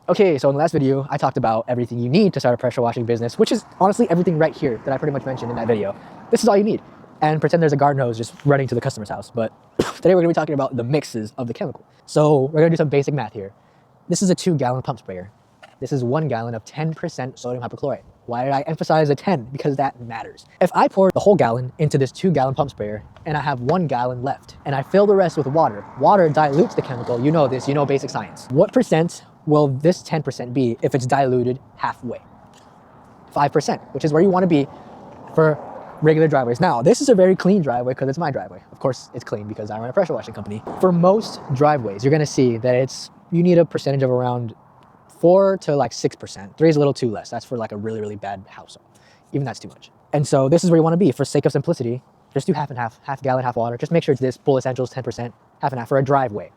Okay, so in the last video, I talked about everything you need to start a pressure washing business, which is honestly everything right here that I pretty much mentioned in that video. This is all you need. And pretend there's a garden hose just running to the customer's house. But today we're gonna be talking about the mixes of the chemical. So we're gonna do some basic math here. This is a 2-gallon pump sprayer. This is 1 gallon of 10% sodium hypochlorite. Why did I emphasize a 10? Because that matters. If I pour the whole gallon into this 2-gallon pump sprayer and I have 1 gallon left and I fill the rest with water, water dilutes the chemical. You know this, you know basic science. What percent will this 10% be if it's diluted halfway? 5%, which is where you want to be for regular driveways. Now, this is a very clean driveway because it's my driveway. Of course, it's clean because I run a pressure washing company. For most driveways, you're going to see that you need a percentage of around 4 to like 6%. 3 is a little too less. That's for like a really, really bad house. Even that's too much. And so this is where you want to be. For sake of simplicity, just do half and half gallon, half water. Just make sure it's this full essentials, 10%, half and half for a driveway.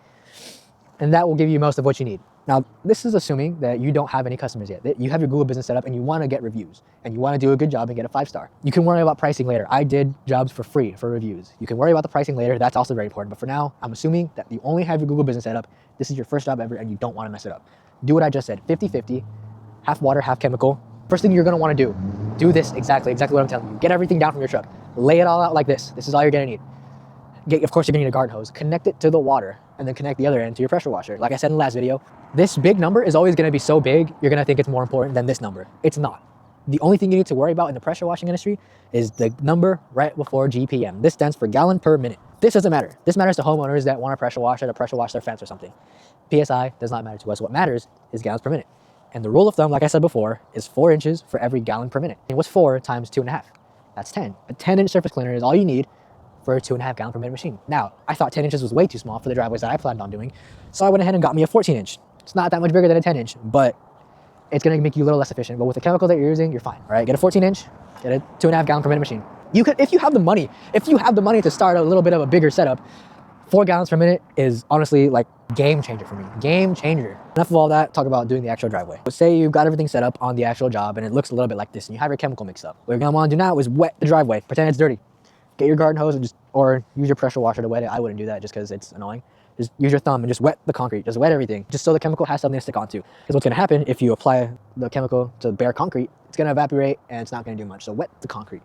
And that will give you most of what you need. Now, this is assuming that you don't have any customers yet, that you have your Google business set up and you want to get reviews and you want to do a good job and get a 5-star. You can worry about pricing later. I did jobs for free for reviews. You can worry about the pricing later. That's also very important. But for now, I'm assuming that you only have your Google business set up. This is your first job ever and you don't want to mess it up. Do what I just said, 50-50, half water, half chemical. First thing you're going to want to do this exactly what I'm telling you. Get everything down from your truck. Lay it all out like this. This is all you're going to need. Of course, you're going to need a garden hose. Connect it to the water and then connect the other end to your pressure washer. Like I said in the last video, this big number is always going to be so big, you're going to think it's more important than this number. It's not. The only thing you need to worry about in the pressure washing industry is the number right before GPM. This stands for gallon per minute. This doesn't matter. This matters to homeowners that want to pressure wash their fence or something. PSI does not matter to us. What matters is gallons per minute. And the rule of thumb, like I said before, is 4 inches for every gallon per minute. And what's 4 times 2.5? That's 10. A 10-inch surface cleaner is all you need for a 2.5 gallon per minute machine. Now, I thought 10 inches was way too small for the driveways that I planned on doing. So I went ahead and got me a 14-inch. It's not that much bigger than a 10-inch, but it's gonna make you a little less efficient. But with the chemical that you're using, you're fine, all right? Get a 14-inch, get a 2.5 gallon per minute machine. You could, if you have the money to start a little bit of a bigger setup, 4 gallons per minute is honestly like game changer for me. Game changer. Enough of all that, talk about doing the actual driveway. So say you've got everything set up on the actual job and it looks a little bit like this and you have your chemical mixed up. What you're gonna wanna do now is wet the driveway. Pretend it's dirty. Get your garden hose or use your pressure washer to wet it. I wouldn't do that just because it's annoying. Just use your thumb and just wet the concrete. Just wet everything. Just so the chemical has something to stick onto. Because what's gonna happen if you apply the chemical to bare concrete, it's gonna evaporate and it's not gonna do much. So wet the concrete.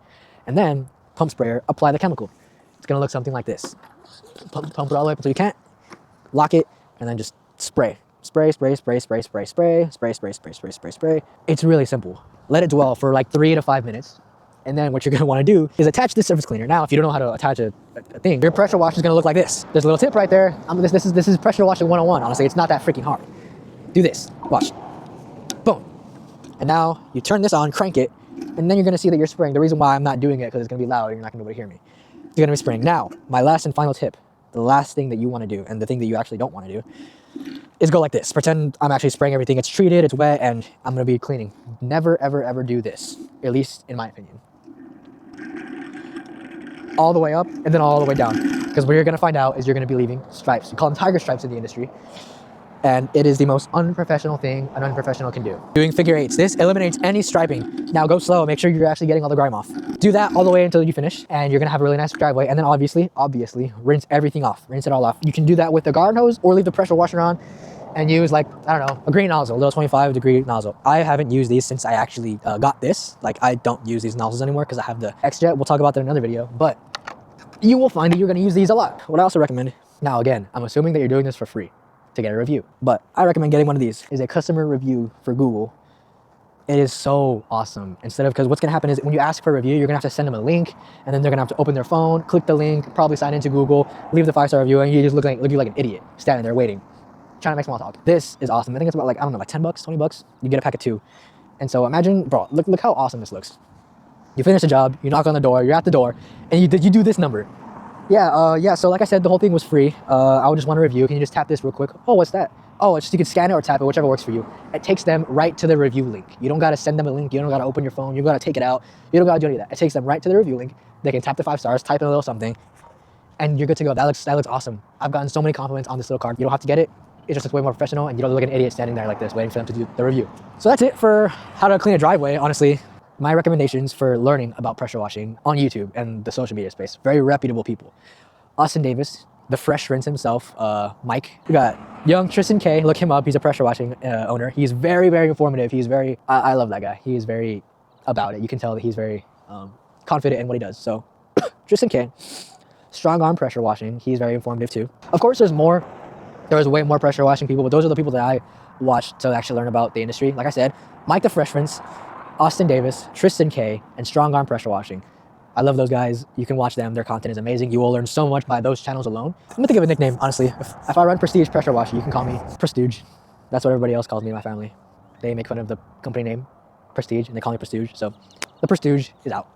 And then pump sprayer, apply the chemical. It's gonna look something like this. Pump it all the way up until you can't. Lock it and then just spray. Spray. It's really simple. Let it dwell for like 3 to 5 minutes. And then what you're gonna wanna do is attach this surface cleaner. Now, if you don't know how to attach a thing, your pressure washer is gonna look like this. There's a little tip right there. This is pressure washing 101. Honestly, it's not that freaking hard. Do this, watch. Boom. And now you turn this on, crank it, and then you're gonna see that you're spraying. The reason why I'm not doing it, because it's gonna be loud and you're not gonna be able to hear me. You're gonna be spraying. Now, my last and final tip, the last thing that you wanna do, and the thing that you actually don't wanna do, is go like this. Pretend I'm actually spraying everything. It's treated, it's wet, and I'm gonna be cleaning. Never, ever, ever do this, at least in my opinion. All the way up and then all the way down. Because what you're gonna find out is you're gonna be leaving stripes. We call them tiger stripes in the industry. And it is the most unprofessional thing an unprofessional can do. Doing figure eights. This eliminates any striping. Now go slow, make sure you're actually getting all the grime off. Do that all the way until you finish and you're gonna have a really nice driveway. And then obviously, rinse everything off. Rinse it all off. You can do that with the garden hose or leave the pressure washer on and use like, I don't know, a green nozzle, a little 25-degree nozzle. I haven't used these since I actually got this. Like I don't use these nozzles anymore because I have the X-Jet. We'll talk about that in another video, but you will find that you're gonna use these a lot. What I also recommend, now again, I'm assuming that you're doing this for free to get a review, but I recommend getting one of these. Is a customer review for Google. It is so awesome. Because what's gonna happen is when you ask for a review, you're gonna have to send them a link and then they're gonna have to open their phone, click the link, probably sign into Google, leave the 5-star review, and you just look like an idiot standing there waiting, trying to make small talk. This is awesome. I think it's about like, I don't know, like 10 bucks, 20 bucks. You get a pack of 2. And so imagine, bro, look how awesome this looks. You finish the job, you knock on the door, you're at the door, and you do this number. Yeah, so like I said, the whole thing was free. I would just want to review. Can you just tap this real quick? Oh, what's that? Oh, it's just, you can scan it or tap it, whichever works for you. It takes them right to the review link. You don't got to send them a link. You don't got to open your phone. You got to take it out. You don't got to do any of that. It takes them right to the review link. They can tap the 5 stars, type in a little something, and you're good to go. That looks awesome. I've gotten so many compliments on this little card. You don't have to get it. It just looks way more professional, and you don't look like an idiot standing there like this, waiting for them to do the review. So that's it for how to clean a driveway, honestly. My recommendations for learning about pressure washing on YouTube and the social media space. Very reputable people. Austin Davis, the Fresh Rinse himself, Mike. We got young Tristan K. Look him up. He's a pressure washing owner. He's very, very informative. He's very, I love that guy. He is very about it. You can tell that he's very confident in what he does. So Tristan K. Strong arm pressure washing. He's very informative too. Of course, there's more. There's way more pressure washing people, but those are the people that I watched to actually learn about the industry. Like I said, Mike the Fresh Rinse, Austin Davis, Tristan K, and Strong Arm Pressure Washing. I love those guys. You can watch them. Their content is amazing. You will learn so much by those channels alone. I'm gonna think of a nickname, honestly. If I run Prestige Pressure Washing, you can call me Prestige. That's what everybody else calls me in my family. They make fun of the company name, Prestige, and they call me Prestige. So the Prestige is out.